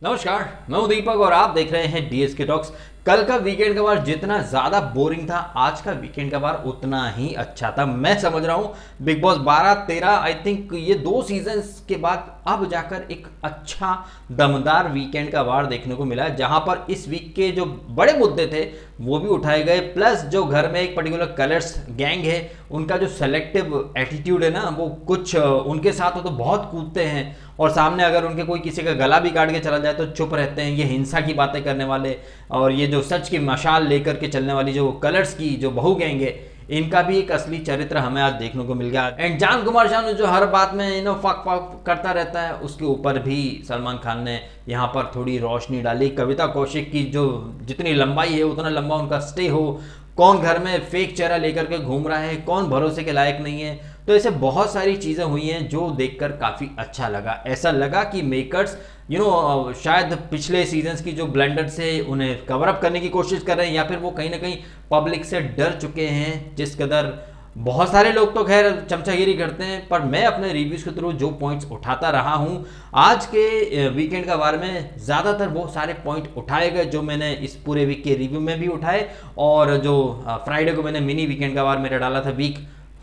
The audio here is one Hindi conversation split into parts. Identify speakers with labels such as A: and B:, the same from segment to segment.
A: नमस्कार, मैं हूं दीपक और आप देख रहे हैं डीएसके टॉक्स। कल का वीकेंड का वार जितना ज्यादा बोरिंग था, आज का वीकेंड का वार उतना ही अच्छा था। मैं समझ रहा हूं बिग बॉस 12-13 आई थिंक ये 2 सीजन्स के बाद अब जाकर एक अच्छा दमदार वीकेंड का वार देखने को मिला, जहां पर इस वीक के जो बड़े मुद्दे थे वो भी उठाए गए, प्लस जो घर में एक पर्टिकुलर कलर्स गैंग है उनका जो सेलेक्टिव एटीट्यूड है ना, वो कुछ उनके साथ हो तो बहुत कूदते हैं और सामने अगर उनके कोई किसी का गला भी काट के चला जाए तो चुप रहते हैं। ये हिंसा की बातें करने वाले और ये जो सच की मशाल लेकर के चलने वाली जो कलर्स की जो बहु गैंग है, इनका भी एक असली चरित्र हमें आज देखने को मिल गया। एंड जान कुमार शानू जो हर बात में फक फक करता रहता है, उसके ऊपर भी सलमान खान ने यहाँ पर थोड़ी रोशनी डाली। कविता कौशिक की जो जितनी लंबाई है उतना लंबा उनका स्टे हो, कौन घर में फेक चेहरा लेकर के घूम रहा है, कौन भरोसे के लायक नहीं है, तो ऐसे बहुत सारी चीज़ें हुई हैं जो देखकर काफ़ी अच्छा लगा। ऐसा लगा कि मेकर्स शायद पिछले सीजन्स की जो ब्लेंडर से उन्हें कवर अप करने की कोशिश कर रहे हैं, या फिर वो कहीं ना कहीं पब्लिक से डर चुके हैं। जिस कदर बहुत सारे लोग तो खैर चमचागिरी करते हैं, पर मैं अपने रिव्यूज़ के थ्रू जो पॉइंट्स उठाता रहा हूँ, आज के वीकेंड का वार में ज़्यादातर वो सारे पॉइंट उठाए गए जो मैंने इस पूरे वीक के रिव्यू में भी उठाए, और जो फ्राइडे को मैंने मिनी वीकेंड का वार मेरा डाला था वीक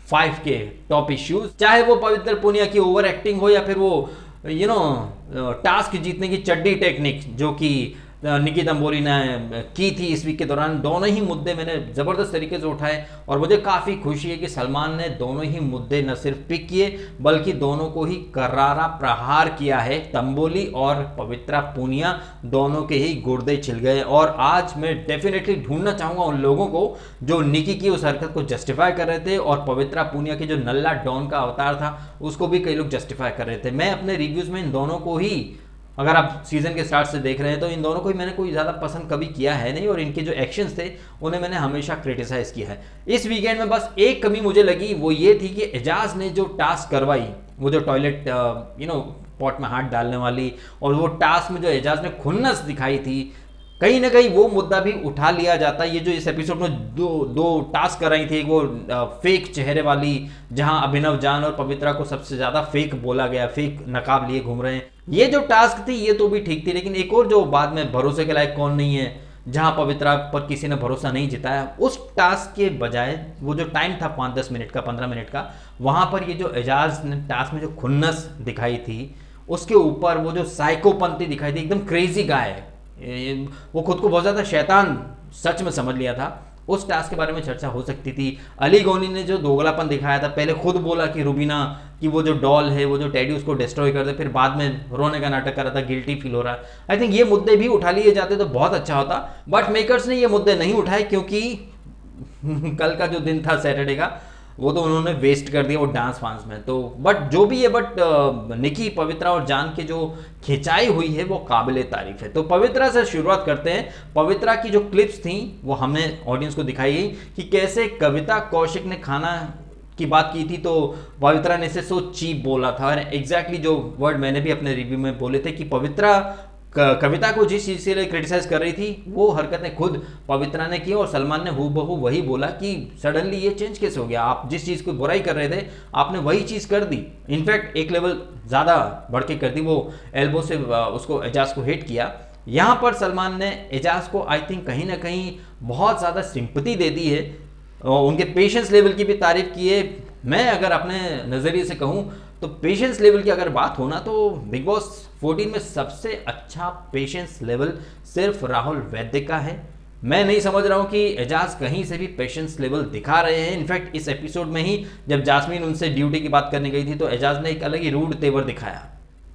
A: 5 के टॉप इश्यूज, चाहे वो पवित्र पुनिया की ओवर एक्टिंग हो या फिर वो टास्क जीतने की चड्डी टेक्निक जो कि निकी तंबोली ने की थी इस वीक के दौरान। दोनों ही मुद्दे मैंने ज़बरदस्त तरीके से उठाए और मुझे काफ़ी खुशी है कि सलमान ने दोनों ही मुद्दे न सिर्फ पिक किए बल्कि दोनों को ही करारा प्रहार किया है। तंबोली और पवित्रा पूनिया दोनों के ही गुर्दे छिल गए, और आज मैं डेफिनेटली ढूंढना चाहूँगा उन लोगों को जो निकी की उस हरकत को जस्टिफाई कर रहे थे, और पवित्रा पूनिया के जो नल्ला डॉन का अवतार था उसको भी कई लोग जस्टिफाई कर रहे थे। मैं अपने रिव्यूज़ में इन दोनों को ही, अगर आप सीजन के स्टार्ट से देख रहे हैं तो इन दोनों को ही मैंने कोई ज़्यादा पसंद कभी किया है नहीं, और इनके जो एक्शंस थे उन्हें मैंने हमेशा क्रिटिसाइज किया है। इस वीकेंड में बस एक कमी मुझे लगी, वो ये थी कि एजाज ने जो टास्क करवाई, वो जो टॉयलेट पॉट में हाथ डालने वाली, और वो टास्क में जो एजाज ने खुन्नस दिखाई थी, कहीं ना कहीं वो मुद्दा भी उठा लिया जाता। ये जो इस एपिसोड में दो टास्क कराई थी, वो फेक चेहरे वाली, जहां अभिनव जान और पवित्रा को सबसे ज्यादा फेक बोला गया, फेक नकाब लिए घूम रहे हैं, ये जो टास्क थी ये तो भी ठीक थी। लेकिन एक और जो बाद में भरोसे के लायक कौन नहीं है, जहां पवित्रा पर किसी ने भरोसा नहीं जिताया, उस टास्क के बजाय वो जो टाइम था 5-10 मिनट का, 15 मिनट का, वहां पर ये जो एजाज ने टास्क में जो खुन्नस दिखाई थी, उसके ऊपर वो जो साइकोपंथी दिखाई थी, एकदम क्रेजी गाय, वो खुद को बहुत ज़्यादा शैतान सच में समझ लिया था। उस टास्क के बारे में चर्चा हो सकती थी। अली गोनी ने जो दोगलापन दिखाया था, पहले खुद बोला कि रुबीना की वो जो डॉल है, वो जो टेडी, उसको डिस्ट्रॉय कर दे, फिर बाद में रोने का नाटक कर रहा था, गिल्टी फील हो रहा है। आई थिंक ये मुद्दे भी उठा लिए जाते तो बहुत अच्छा होता, बट मेकर्स ने ये मुद्दे नहीं उठाए, क्योंकि कल का जो दिन था सैटरडे का, वो तो उन्होंने वेस्ट कर दिया वो डांस वांस में। तो बट जो भी है, बट निकी, पवित्रा और जान की जो खिंचाई हुई है वो काबिले तारीफ है। तो पवित्रा से शुरुआत करते हैं। पवित्रा की जो क्लिप्स थी वो हमें ऑडियंस को दिखाई गई कि कैसे कविता कौशिक ने खाना की बात की थी तो पवित्रा ने इसे सो चीप बोला था, और एग्जैक्टली जो वर्ड मैंने भी अपने रिव्यू में बोले थे कि पवित्रा कविता को जिस चीज़ के लिए क्रिटिसाइज कर रही थी वो हरकतें खुद पवित्रा ने की, और सलमान ने हूबहू वही बोला कि सडनली ये चेंज कैसे हो गया, आप जिस चीज़ को बुराई कर रहे थे आपने वही चीज़ कर दी, इनफैक्ट एक लेवल ज़्यादा बढ़ के कर दी। वो एल्बो से उसको एजाज को हिट किया। यहाँ पर सलमान ने एजाज को आई थिंक कहीं ना कहीं बहुत ज़्यादा सिंपैथी दे दी है, उनके पेशेंस लेवल की भी तारीफ की है। मैं अगर अपने नज़रिए से कहूँ तो पेशेंस लेवल की अगर बात हो ना, तो बिग बॉस 14 में सबसे अच्छा पेशेंस लेवल सिर्फ राहुल वैद्य का है। मैं नहीं समझ रहा हूँ कि एजाज कहीं से भी पेशेंस लेवल दिखा रहे हैं। इनफैक्ट इस एपिसोड में ही जब जास्मीन उनसे ड्यूटी की बात करने गई थी तो एजाज ने एक अलग ही रूड तेवर दिखाया।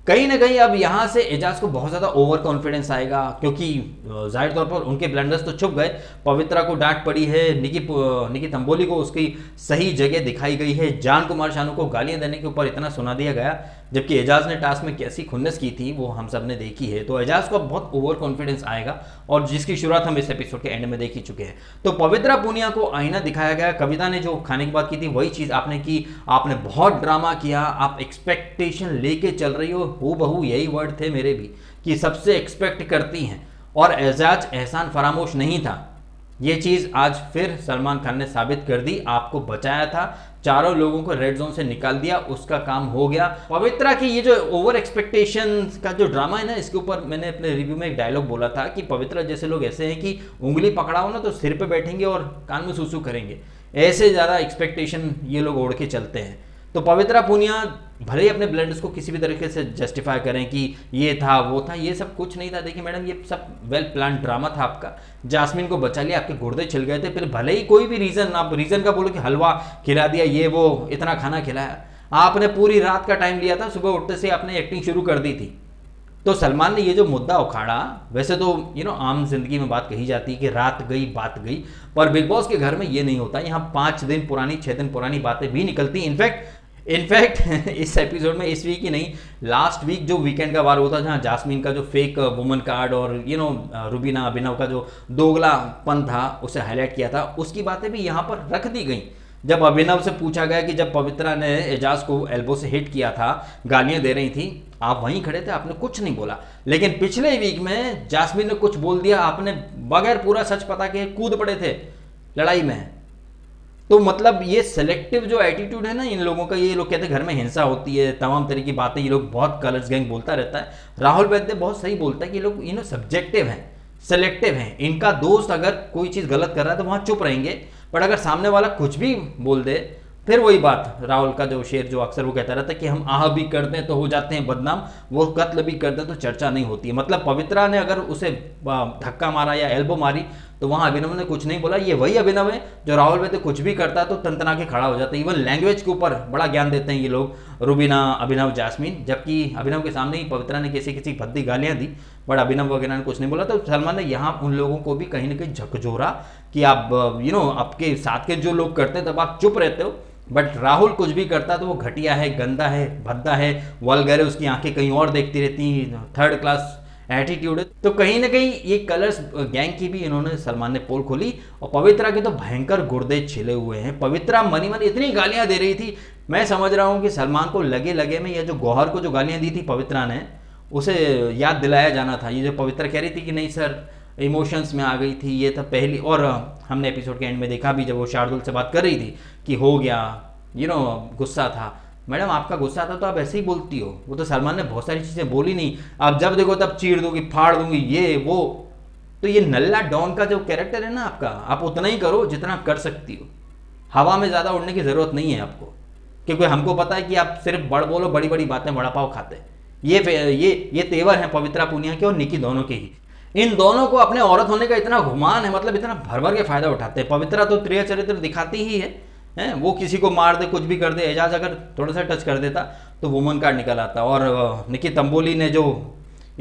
A: कहीं ना कहीं अब यहाँ से एजाज को बहुत ज़्यादा ओवर कॉन्फिडेंस आएगा, क्योंकि जाहिर तौर पर उनके ब्लंडर्स तो छुप गए। पवित्रा को डांट पड़ी है, निकी तंबोली को उसकी सही जगह दिखाई गई है, जान कुमार शानू को गालियां देने के ऊपर इतना सुना दिया गया, जबकि एजाज ने टास्क में कैसी खुन्नस की थी वो हम सब ने देखी है। तो एजाज को बहुत ओवर कॉन्फिडेंस आएगा, और जिसकी शुरुआत हम इस एपिसोड के एंड में देख ही चुके हैं। तो पवित्रा पूनिया को आईना दिखाया गया। कविता ने जो खाने की बात की थी वही चीज़ आपने की, आपने बहुत ड्रामा किया, आप एक्सपेक्टेशन लेके चल रही हो, हूबहू यही वर्ड थे मेरे भी कि सबसे एक्सपेक्ट करती हैं, और एजाज एहसान फरामोश नहीं था। ये चीज़ आज फिर सलमान खान ने साबित कर दी, आपको बचाया था, चारों लोगों को रेड जोन से निकाल दिया, उसका काम हो गया। पवित्रा की ये जो ओवर एक्सपेक्टेशन का जो ड्रामा है ना, इसके ऊपर मैंने अपने रिव्यू में एक डायलॉग बोला था कि पवित्रा जैसे लोग ऐसे हैं कि उंगली पकड़ाओ ना तो सिर पे बैठेंगे और कान में सूसू करेंगे, ऐसे ज़्यादा एक्सपेक्टेशन ये लोग ओढ़ के चलते हैं। तो पवित्रा पुनिया भले ही अपने ब्लंडर्स को किसी भी तरीके से जस्टिफाई करें कि ये था वो था, ये सब कुछ नहीं था। देखिए मैडम, ये सब वेल प्लान ड्रामा था आपका। जास्मिन को बचा लिया, आपके गुर्दे छिल गए थे, फिर भले ही कोई भी रीज़न, आप रीज़न का बोलो कि हलवा खिला दिया, ये वो इतना खाना खिलाया, आपने पूरी रात का टाइम लिया था, सुबह उठते से आपने एक्टिंग शुरू कर दी थी। तो सलमान ने ये जो मुद्दा उखाड़ा, वैसे तो आम जिंदगी में बात कही जाती है कि रात गई बात गई, पर बिग बॉस के घर में ये नहीं होता। यहाँ 5 दिन पुरानी 6 दिन पुरानी बातें भी निकलती। इनफैक्ट इस एपिसोड में, इस वीक ही नहीं, लास्ट वीक जो वीकेंड का वार हुआ था, जहाँ जास्मिन का जो फेक वुमन कार्ड और रुबीना अभिनव का जो दोगलापन था उसे हाईलाइट किया था, उसकी बातें भी यहाँ पर रख दी गई। जब अभिनव से पूछा गया कि जब पवित्रा ने एजाज को एल्बो से हिट किया था, गालियां दे रही थी, आप वहीं खड़े थे, आपने कुछ नहीं बोला। लेकिन पिछले वीक में जास्मिन ने कुछ बोल दिया, आपने बगैर पूरा सच पता के कूद पड़े थे लड़ाई में। तो मतलब ये सेलेक्टिव जो एटीट्यूड है ना इन लोगों का, ये लोग कहते हैं घर में हिंसा होती है, तमाम तरह की बातें, ये लोग बहुत कलर्स गैंग बोलता रहता है। राहुल वैद्य बहुत सही बोलता है कि ये लोग सब्जेक्टिव हैं, सेलेक्टिव हैं। इनका दोस्त अगर कोई चीज़ गलत कर रहा है तो वहाँ चुप रहेंगे, बट अगर सामने वाला कुछ भी बोल दे, फिर वही बात, राहुल का जो शेर जो अक्सर वो कहता रहता है कि हम आह भी करते हैं तो हो जाते हैं बदनाम, वो कत्ल भी करते हैं तो चर्चा नहीं होती है। मतलब पवित्रा ने अगर उसे धक्का मारा या एल्बो मारी तो वहाँ अभिनव ने कुछ नहीं बोला। ये वही अभिनव है जो राहुल वैद्य कुछ भी करता है तो तनतना के खड़ा हो जाता है। इवन लैंग्वेज के ऊपर बड़ा ज्ञान देते हैं ये लोग, रुबीना, अभिनव, जास्मिन। जबकि अभिनव के सामने ही पवित्रा ने किसी भद्दी गालियाँ दी, बट अभिनव वगैरह ने कुछ नहीं बोला। तो सलमान ने यहाँ उन लोगों को भी कहीं ना कहीं झकझोरा कि आप आपके साथ के जो लोग करते हैं तब आप चुप रहते हो, बट राहुल कुछ भी करता तो वो घटिया है, गंदा है, भद्दा है, वल्गर है, उसकी आंखें कहीं और देखती रहती, थर्ड क्लास एटीट्यूड है। तो कहीं ना कहीं ये कलर्स गैंग की भी इन्होंने, सलमान ने पोल खोली। और पवित्रा के तो भयंकर गुर्दे छिले हुए हैं। पवित्रा मनी इतनी गालियां दे रही थी, मैं समझ रहा हूँ कि सलमान को लगे में ये जो गौहर को जो गालियां दी थी पवित्रा ने, उसे याद दिलाया जाना था। ये जो पवित्रा कह रही थी कि नहीं सर इमोशंस में आ गई थी, ये था पहली। और हमने एपिसोड के एंड में देखा भी, जब वो शार्दुल से बात कर रही थी कि हो गया, गुस्सा था। मैडम आपका गुस्सा था तो आप ऐसे ही बोलती हो, वो तो सलमान ने बहुत सारी चीज़ें बोली नहीं, आप जब देखो तब चीर दूंगी, फाड़ दूंगी, ये वो। तो ये नल्ला डॉन का जो कैरेक्टर है ना आपका, आप उतना ही करो जितना कर सकती हो। हवा में ज़्यादा उड़ने की ज़रूरत नहीं है आपको, क्योंकि हमको पता है कि आप सिर्फ बड़ बोलो, बड़ी बड़ी बातें, बड़ा पाव खाते हैं। ये तेवर हैं पवित्रा पुनिया के और निकी दोनों के ही। इन दोनों को अपने औरत होने का इतना घुमान है, मतलब इतना भर भर के फायदा उठाते हैं। पवित्रा तो त्रिय चरित्र दिखाती ही है, वो किसी को मार दे, कुछ भी कर दे। एजाज अगर थोड़ा सा टच कर देता तो वुमन कार्ड निकल आता। और निकी तंबोली ने जो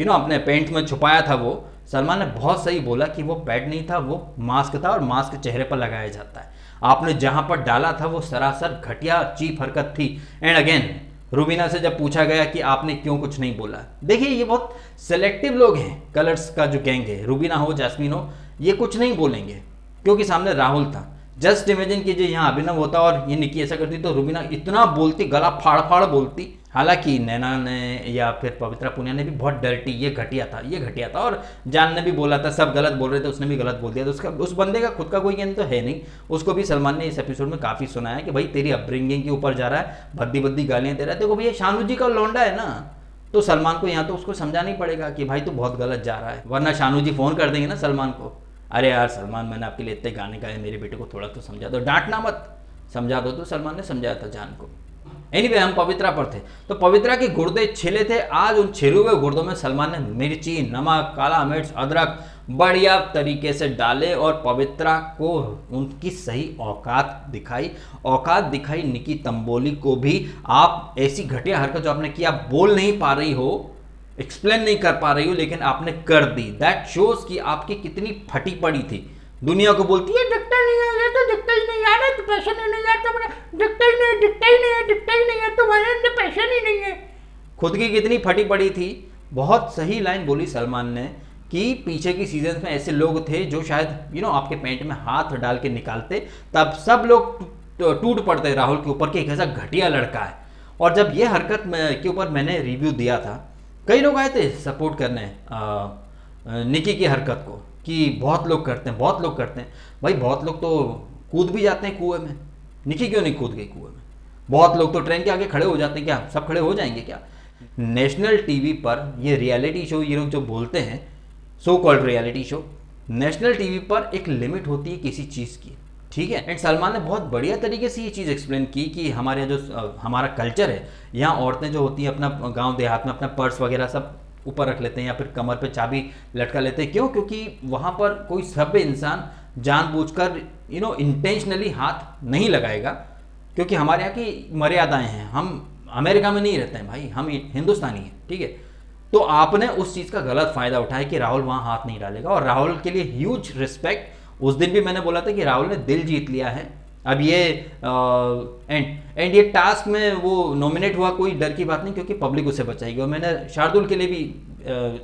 A: अपने पेंट में छुपाया था, वो सलमान ने बहुत सही बोला कि वो पैड नहीं था, वो मास्क था, और मास्क चेहरे पर लगाया जाता है। आपने जहां पर डाला था वो सरासर घटिया चीप हरकत थी। एंड अगेन रुबीना से जब पूछा गया कि आपने क्यों कुछ नहीं बोला, देखिए ये बहुत सेलेक्टिव लोग हैं, कलर्स का जो गैंग है, रुबीना हो, जास्मिन हो, ये कुछ नहीं बोलेंगे क्योंकि सामने राहुल था। जस्ट इमेजिन कीजिए यहाँ अभिनव होता और ये निकी ऐसा करती तो रुबीना इतना बोलती, गला फाड़ फाड़ बोलती। हालांकि नैना ने या फिर पवित्रा पुनिया ने भी बहुत डर्टी, ये घटिया था, और जान ने भी बोला था, सब गलत बोल रहे थे, उसने भी गलत बोल दिया। तो उसका, उस बंदे का खुद का कोई ज्ञान तो है नहीं। उसको भी सलमान ने इस एपिसोड में काफ़ी सुनाया कि भाई तेरी अपब्रिंगिंग के ऊपर जा रहा है, भद्दी भद्दी गालियाँ दे रहा है। देखो भैया शानू जी का लौंडा है ना, तो सलमान को यहाँ तो उसको समझाना ही पड़ेगा कि भाई तू बहुत गलत जा रहा है, वरना शानू जी फ़ोन कर देंगे ना सलमान को, अरे यार सलमान मैंने आपके लिए इतने गाने गाए, मेरे बेटे को थोड़ा तो समझा दो, डांटना मत, समझा दो। तो सलमान ने समझाया था जान को। एनीवे हम पवित्रा पर थे, तो पवित्रा के गुर्दे छिले थे। आज उन छिले हुए गुर्दों में सलमान ने मिर्ची, नमक, काला मिर्च, अदरक बढ़िया तरीके से डाले और पवित्रा को उनकी सही औकात दिखाई। निकी तंबोली को भी आप ऐसी घटिया हरकत जो आपने किया, बोल नहीं पा रही हो, एक्सप्लेन नहीं कर पा रही हो, लेकिन आपने कर दी। दैट शोज कि आपकी कितनी फटी पड़ी थी। दुनिया को बोलती है दिखता ही नहीं है, ये तो दिखता ही नहीं है, तो पैशन ही नहीं है, तो दिखता ही नहीं है, तो मेरे अंदर पैशन ही नहीं है। खुद की कितनी फटी पड़ी थी। बहुत सही लाइन बोली सलमान ने कि पीछे की सीजन में ऐसे लोग थे जो शायद आपके पेंट में हाथ डाल के निकालते, तब सब लोग टूट पड़ते राहुल के ऊपर कि एक ऐसा घटिया लड़का है। और जब ये हरकत के ऊपर मैंने रिव्यू दिया था, कई लोग आए थे सपोर्ट करने निकी की हरकत को, कि बहुत लोग करते हैं, बहुत लोग करते हैं। भाई बहुत लोग तो कूद भी जाते हैं कुएं में, निकी क्यों नहीं कूद गई कुएं में? बहुत लोग तो ट्रेन के आगे खड़े हो जाते हैं, क्या सब खड़े हो जाएंगे क्या? नेशनल टीवी पर ये रियलिटी शो ये लोग जो बोलते हैं so called reality show, national TV पर एक लिमिट होती है किसी चीज़ की, ठीक है। एंड सलमान ने बहुत बढ़िया तरीके से ये चीज़ एक्सप्लेन की कि हमारे यहाँ जो हमारा कल्चर है, यहाँ औरतें जो होती हैं अपना गांव देहात में अपना पर्स वगैरह सब ऊपर रख लेते हैं या फिर कमर पे चाबी लटका लेते हैं। क्यों? क्योंकि वहाँ पर कोई सभ्य इंसान जानबूझकर इंटेंशनली हाथ नहीं लगाएगा, क्योंकि हमारे यहाँ की मर्यादाएं हैं। हम अमेरिका में नहीं रहते हैं भाई, हम हिंदुस्तानी हैं, ठीक है। तो आपने उस चीज़ का गलत फायदा उठाया कि राहुल वहाँ हाथ नहीं डालेगा, और राहुल के लिए ह्यूज रिस्पेक्ट। उस दिन भी मैंने बोला था कि राहुल ने दिल जीत लिया है। अब ये एंड ये टास्क में वो नॉमिनेट हुआ, कोई डर की बात नहीं, क्योंकि पब्लिक उसे बचाएगी। और मैंने शार्दुल के लिए भी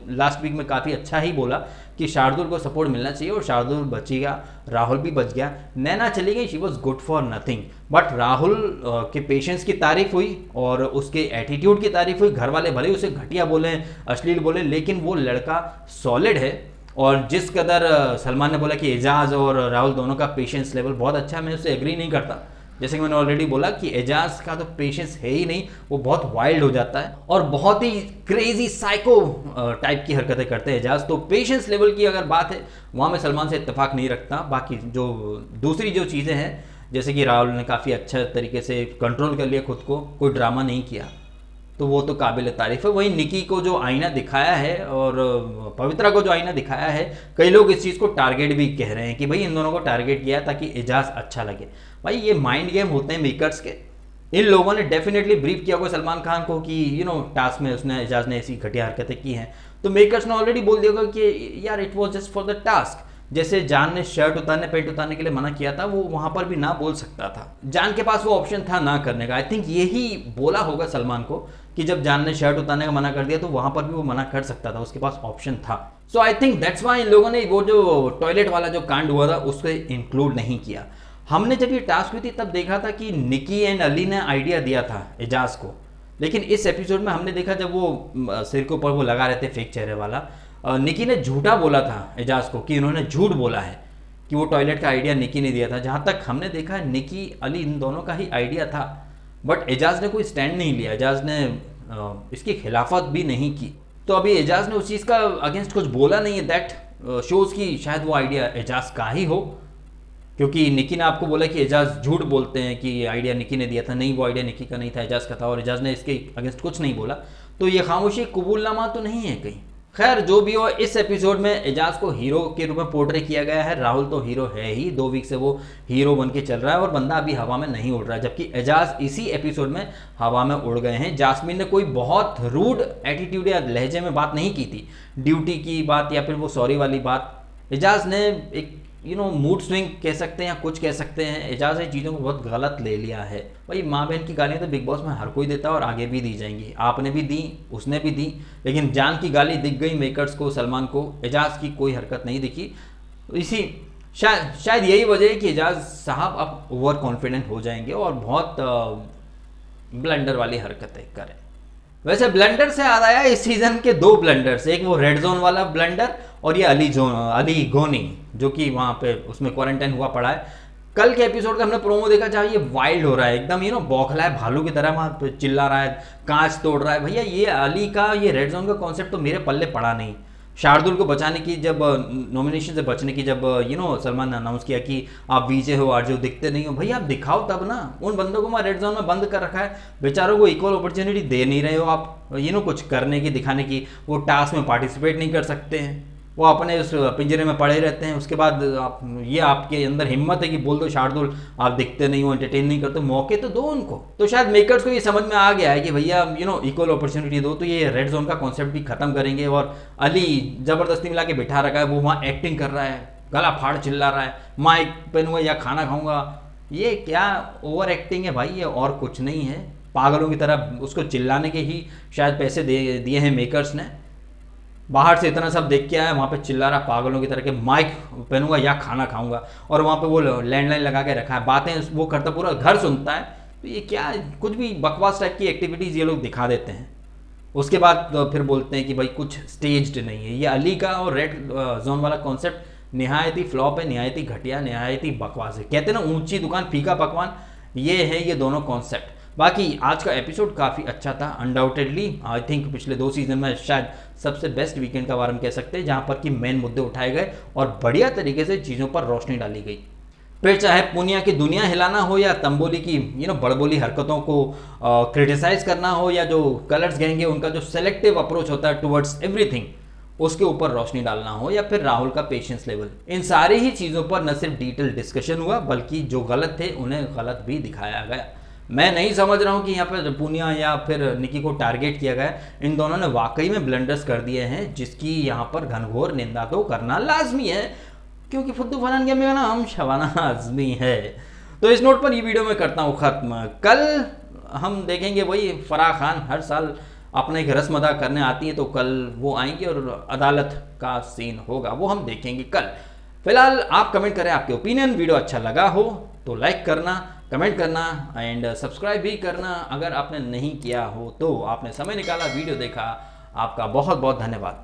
A: लास्ट वीक में काफ़ी अच्छा ही बोला कि शार्दुल को सपोर्ट मिलना चाहिए, और शार्दुल बचेगा, राहुल भी बच गया। नैना चली गई, she was good for nothing, but Rahul के पेशेंस की तारीफ हुई और उसके एटीट्यूड की तारीफ हुई। घर वाले भले उसे घटिया बोले, अश्लील बोले, लेकिन वो लड़का सॉलिड है। और जिस कदर सलमान ने बोला कि एजाज और राहुल दोनों का पेशेंस लेवल बहुत अच्छा है, मैं उससे एग्री नहीं करता। जैसे कि मैंने ऑलरेडी बोला कि एजाज का तो पेशेंस है ही नहीं, वो बहुत वाइल्ड हो जाता है और बहुत ही क्रेजी साइको टाइप की हरकतें करते हैं एजाज। तो पेशेंस लेवल की अगर बात है, वहाँ मैं सलमान से इत्तेफाक नहीं रखता। बाकी जो दूसरी जो चीज़ें हैं, जैसे कि राहुल ने काफ़ी अच्छा तरीके से कंट्रोल कर लिया खुद को, कोई ड्रामा नहीं किया, तो वो तो काबिल तारीफ है। वहीं निकी को जो आईना दिखाया है और पवित्रा को जो आईना दिखाया है, कई लोग इस चीज़ को टारगेट भी कह रहे हैं कि भाई इन दोनों को टारगेट किया ताकि एजाज अच्छा लगे। भाई ये माइंड गेम होते हैं मेकर्स के। इन लोगों ने डेफिनेटली ब्रीफ किया होगा सलमान खान को कि टास्क में उसने एजाज ने ऐसी घटिया हरकतें की हैं, तो मेकर्स ने ऑलरेडी बोल दिया होगा कि यार it was just for the task. जैसे जान ने शर्ट उतारने पैंट उतारने के लिए मना किया था, वो वहां पर भी ना बोल सकता था, जान के पास वो ऑप्शन था ना करने का। आई थिंक यही बोला होगा सलमान को कि जब जान ने शर्ट उतारने का मना कर दिया तो वहां पर भी वो मना कर सकता था, उसके पास ऑप्शन था। सो आई थिंक दैट्स वाई इन लोगों ने वो जो टॉयलेट वाला जो कांड हुआ था उसको इंक्लूड नहीं किया। हमने जब ये टास्क हुई थी तब देखा था कि निकी एंड अली ने आइडिया दिया था एजाज को, लेकिन इस एपिसोड में हमने देखा जब वो सिर के ऊपर वो लगा रहे थे फेक चेहरे वाला, निकी ने झूठा बोला था एजाज को कि इन्होंने झूठ बोला है कि वो टॉयलेट का आइडिया निकी ने दिया था। जहाँ तक हमने देखा निकी अली इन दोनों का ही आइडिया था, बट एजाज ने कोई स्टैंड नहीं लिया, एजाज ने इसकी खिलाफत भी नहीं की। तो अभी एजाज ने उस चीज़ का अगेंस्ट कुछ बोला नहीं है, दैट शोज़ की शायद वो आइडिया एजाज का ही हो, क्योंकि निकी ने आपको बोला कि एजाज झूठ बोलते हैं कि आइडिया निकी ने दिया था। नहीं, वो आइडिया निकी का नहीं था, एजाज का था, और एजाज ने इसके अगेंस्ट कुछ नहीं बोला। तो ये खामोशी कबूलनामा तो नहीं है कहीं। खैर जो भी हो, इस एपिसोड में एजाज को हीरो के रूप में पोर्ट्रे किया गया है। राहुल तो हीरो है ही, 2 वीक से वो हीरो बन के चल रहा है और बंदा अभी हवा में नहीं उड़ रहा है, जबकि एजाज इसी एपिसोड में हवा में उड़ गए हैं। जास्मीन ने कोई बहुत रूड एटीट्यूड या लहजे में बात नहीं की थी, ड्यूटी की बात या फिर वो सॉरी वाली बात। एजाज ने एक मूड स्विंग कह सकते हैं या कुछ कह सकते हैं, एजाज ने चीज़ों को बहुत गलत ले लिया है। भाई माँ बहन की गालियाँ तो बिग बॉस में हर कोई देता है और आगे भी दी जाएंगी, आपने भी दी, उसने भी दी, लेकिन जान की गाली दिख गई मेकर्स को, सलमान को। एजाज की कोई हरकत नहीं दिखी। इसी शायद यही वजह है कि एजाज साहब अब ओवर कॉन्फिडेंट हो जाएंगे और बहुत ब्लंडर वाली हरकतें करें। वैसे ब्लंडर से याद आया, इस सीजन के 2 ब्लंडर्स, एक वो रेड जोन वाला ब्लंडर और ये अली गोनी जो कि वहाँ पे उसमें क्वारंटाइन हुआ पड़ा है। कल के एपिसोड का हमने प्रोमो देखा, जहाँ ये वाइल्ड हो रहा है एकदम, बौखला है, भालू की तरह वहाँ पे चिल्ला रहा है, कांच तोड़ रहा है। भैया ये अली का ये रेड जोन का कॉन्सेप्ट तो मेरे पल्ले पड़ा नहीं। शार्दुल को बचाने की जब नॉमिनेशन से बचने की जब सलमान ने अनाउंस किया कि आप वीजे हो आरजे दिखते नहीं हो, भैया आप दिखाओ तब ना। उन बंदों को वहाँ रेड जोन में बंद कर रखा है, बेचारों को इक्वल अपॉर्चुनिटी दे नहीं रहे हो आप, कुछ करने की दिखाने की। वो टास्क में पार्टिसिपेट नहीं कर सकते हैं, वो अपने उस पिंजरे में पड़े रहते हैं। उसके बाद ये आपके अंदर हिम्मत है कि बोल दो शार्दुल आप दिखते नहीं हो, एंटरटेन नहीं करते, मौके तो दो उनको। तो शायद मेकर्स को ये समझ में आ गया है कि भैया इक्वल अपॉर्चुनिटी दो, तो ये रेड जोन का कॉन्सेप्ट भी खत्म करेंगे। और अली जबरदस्ती मिला के बिठा रखा है, वो वहाँ एक्टिंग कर रहा है, गला फाड़ चिल्ला रहा है, माइक पहनूंगा या खाना खाऊंगा। ये क्या ओवर एक्टिंग है भाई, ये और कुछ नहीं है। पागलों की तरह उसको चिल्लाने के ही शायद पैसे दिए हैं मेकर्स ने। बाहर से इतना सब देख के आया, वहाँ पे चिल्ला रहा पागलों की तरह के, माइक पहनूंगा या खाना खाऊंगा, और वहाँ पे वो लैंडलाइन लगा के रखा है, बातें वो करता पूरा घर सुनता है। तो ये क्या कुछ भी बकवास टाइप की एक्टिविटीज़ ये लोग दिखा देते हैं। उसके बाद तो फिर बोलते हैं कि भाई कुछ स्टेज्ड नहीं है। ये अली का और रेड जोन वाला कॉन्सेप्ट निहायत ही फ्लॉप है, निहायत ही घटिया, निहायत ही बकवास है। कहते हैं ना ऊंची दुकान फीका पकवान, ये है ये दोनों कॉन्सेप्ट। बाकी आज का एपिसोड काफ़ी अच्छा था अनडाउटेडली। आई थिंक पिछले 2 सीजन में शायद सबसे बेस्ट वीकेंड का वार हम कह सकते हैं, जहाँ पर कि मेन मुद्दे उठाए गए और बढ़िया तरीके से चीज़ों पर रोशनी डाली गई। फिर चाहे पुनिया की दुनिया हिलाना हो या तंबोली की बड़बोली हरकतों को क्रिटिसाइज करना हो, या जो कलर्स गैंग है उनका जो सेलेक्टिव अप्रोच होता है टुवर्ड्स एवरीथिंग, उसके ऊपर रोशनी डालना हो, या फिर राहुल का पेशेंस लेवल, इन सारी ही चीज़ों पर न सिर्फ डिटेल डिस्कशन हुआ बल्कि जो गलत थे उन्हें गलत भी दिखाया गया। मैं नहीं समझ रहा हूँ कि यहाँ पर पुनिया या फिर निकी को टारगेट किया गया। इन दोनों ने वाकई में ब्लंडर्स कर दिए हैं, जिसकी यहाँ पर घनघोर निंदा तो करना लाजमी है, क्योंकि फुद्दू फलान का मेरा नाम शबाना आजमी है। तो इस नोट पर ये वीडियो मैं करता हूँ ख़त्म। कल हम देखेंगे वही फराह खान हर साल अपना एक रस्म अदा करने आती है, तो कल वो आएंगी और अदालत का सीन होगा, वो हम देखेंगे कल। फिलहाल आप कमेंट करें आपके ओपिनियन। वीडियो अच्छा लगा हो तो लाइक करना, कमेंट करना एंड सब्सक्राइब भी करना अगर आपने नहीं किया हो तो। आपने समय निकाला, वीडियो देखा, आपका बहुत बहुत धन्यवाद।